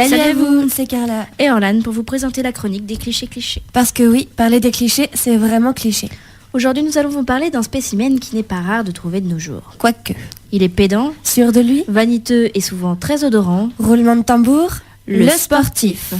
Salut à vous, c'est Carla. Et Orlane pour vous présenter la chronique des clichés. Parce que oui, parler des clichés, c'est vraiment cliché. Aujourd'hui, nous allons vous parler d'un spécimen qui n'est pas rare de trouver de nos jours. Quoique. Il est pédant, Sûr de lui, vaniteux et souvent très odorant. roulement de tambour, Le sportif.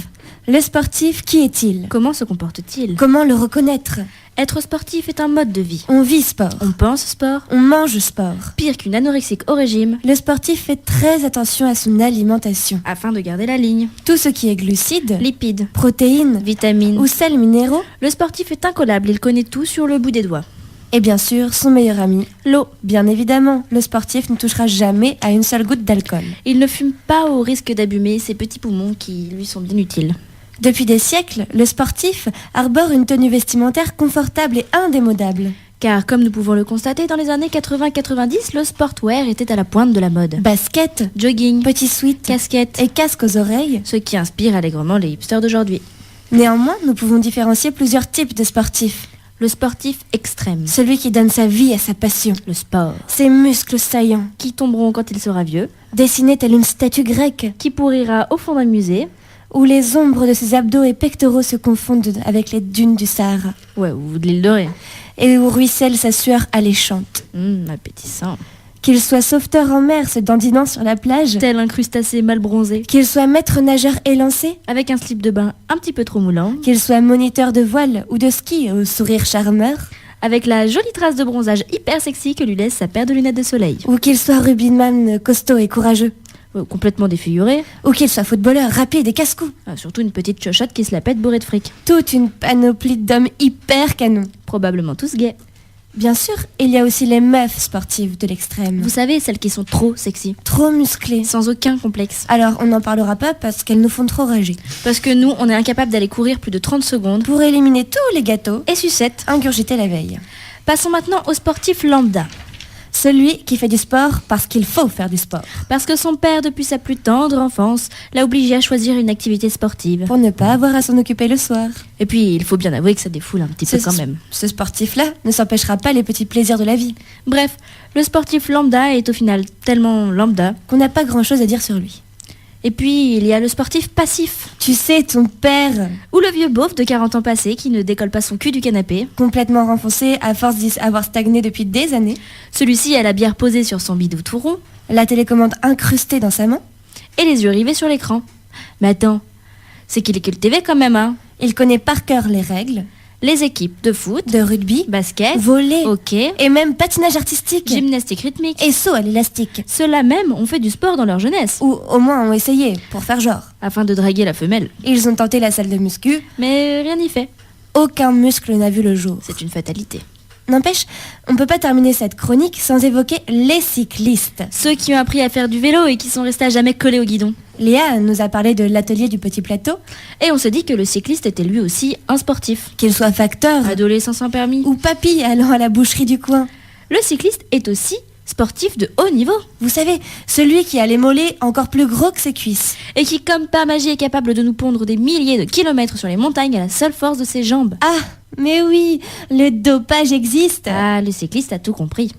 Le sportif, qui est-il? Comment se comporte-t-il? Comment le reconnaître? Être sportif est un mode de vie. On vit sport, On pense sport. on mange sport. Pire qu'une anorexique au régime, Le sportif fait très attention à son alimentation. afin de garder la ligne. Tout ce qui est glucides, Lipides, protéines vitamines. ou sels minéraux, Le sportif est incollable, il connaît tout sur le bout des doigts. et bien sûr son meilleur ami, L'eau. bien évidemment, le sportif ne touchera jamais à une seule goutte d'alcool. Il ne fume pas au risque d'abîmer ses petits poumons qui lui sont bien utiles. Depuis des siècles, le sportif arbore une tenue vestimentaire confortable et indémodable. Car comme nous pouvons le constater, dans les années 80-90, le sportwear était à la pointe de la mode. Basket, Jogging, petit sweat casquette, et casque aux oreilles. ce qui inspire allègrement les hipsters d'aujourd'hui. Néanmoins, nous pouvons différencier plusieurs types de sportifs. Le sportif extrême, Celui qui donne sa vie à sa passion. le sport, Ses muscles saillants, qui tomberont quand il sera vieux, dessinés telle une statue grecque, qui pourrira au fond d'un musée, où les ombres de ses abdos et pectoraux se confondent avec les dunes du Sahara, ou de l'île de Ré. et où ruisselle sa sueur alléchante. Appétissant. Qu'il soit sauveteur en mer se dandinant sur la plage, Tel un crustacé mal bronzé, qu'il soit maître nageur élancé, avec un slip de bain un petit peu trop moulant, qu'il soit moniteur de voile ou de ski au sourire charmeur, avec la jolie trace de bronzage hyper sexy que lui laisse sa paire de lunettes de soleil. ou qu'il soit rugbyman costaud et courageux, Complètement défiguré, ou qu'il soit footballeur rapide et casse-cou. surtout une petite chochotte qui se la pète bourrée de fric. Toute une panoplie d'hommes hyper canons. Probablement tous gays. Bien sûr, il y a aussi les meufs sportives de l'extrême. Vous savez, celles qui sont trop sexy, Trop musclées. sans aucun complexe. Alors, on n'en parlera pas parce qu'elles nous font trop rager. Parce que nous, on est incapable d'aller courir plus de 30 secondes. Pour éliminer tous les gâteaux Et sucette. ingurgités la veille. Passons maintenant au sportif lambda. Celui qui fait du sport parce qu'il faut faire du sport. Parce que son père, depuis sa plus tendre enfance, l'a obligé à choisir une activité sportive. Pour ne pas avoir à s'en occuper le soir. Et puis, il faut bien avouer que ça défoule un petit peu quand même. Ce sportif-là ne s'empêchera pas les petits plaisirs de la vie. Bref, le sportif lambda est au final tellement lambda. Qu'on n'a pas grand-chose à dire sur lui. Et puis, il y a le sportif passif. Tu sais, ton père, Ou le vieux beauf de 40 ans passés qui ne décolle pas son cul du canapé. complètement renfoncé à force d'y avoir stagné depuis des années, Celui-ci a la bière posée sur son bidou tout rond la télécommande incrustée dans sa main, et les yeux rivés sur l'écran. Mais attends, c'est qu'il est cultivé quand même, hein. il connaît par cœur les règles Les équipes de foot, de rugby, basket, volley hockey, et même patinage artistique gymnastique rythmique. et saut à l'élastique. Ceux-là même ont fait du sport dans leur jeunesse, Ou au moins ont essayé, pour faire genre. afin de draguer la femelle. Ils ont tenté la salle de muscu, Mais rien n'y fait, aucun muscle n'a vu le jour. c'est une fatalité. N'empêche, on peut pas terminer cette chronique sans évoquer les cyclistes. Ceux qui ont appris à faire du vélo et qui sont restés à jamais collés au guidon. Léa nous a parlé de l'atelier du Petit Plateau, Et on s'est dit que le cycliste était lui aussi un sportif. qu'il soit facteur Adolescent sans permis. ou papy allant à la boucherie du coin. Le cycliste est aussi sportif de haut niveau. Vous savez, celui qui a les mollets encore plus gros que ses cuisses. Et qui, comme par magie, est capable de nous pondre des milliers de kilomètres sur les montagnes à la seule force de ses jambes. Ah, mais oui, le dopage existe. Ah, le cycliste a tout compris.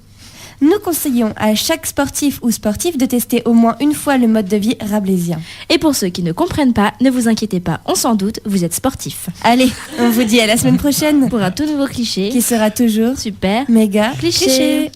Nous conseillons à chaque sportif ou sportive de tester au moins une fois le mode de vie rabelaisien. Et pour ceux qui ne comprennent pas, ne vous inquiétez pas, on s'en doute, vous êtes sportif. Allez, on vous dit à la semaine prochaine, Pour un tout nouveau cliché, qui sera toujours super, méga cliché.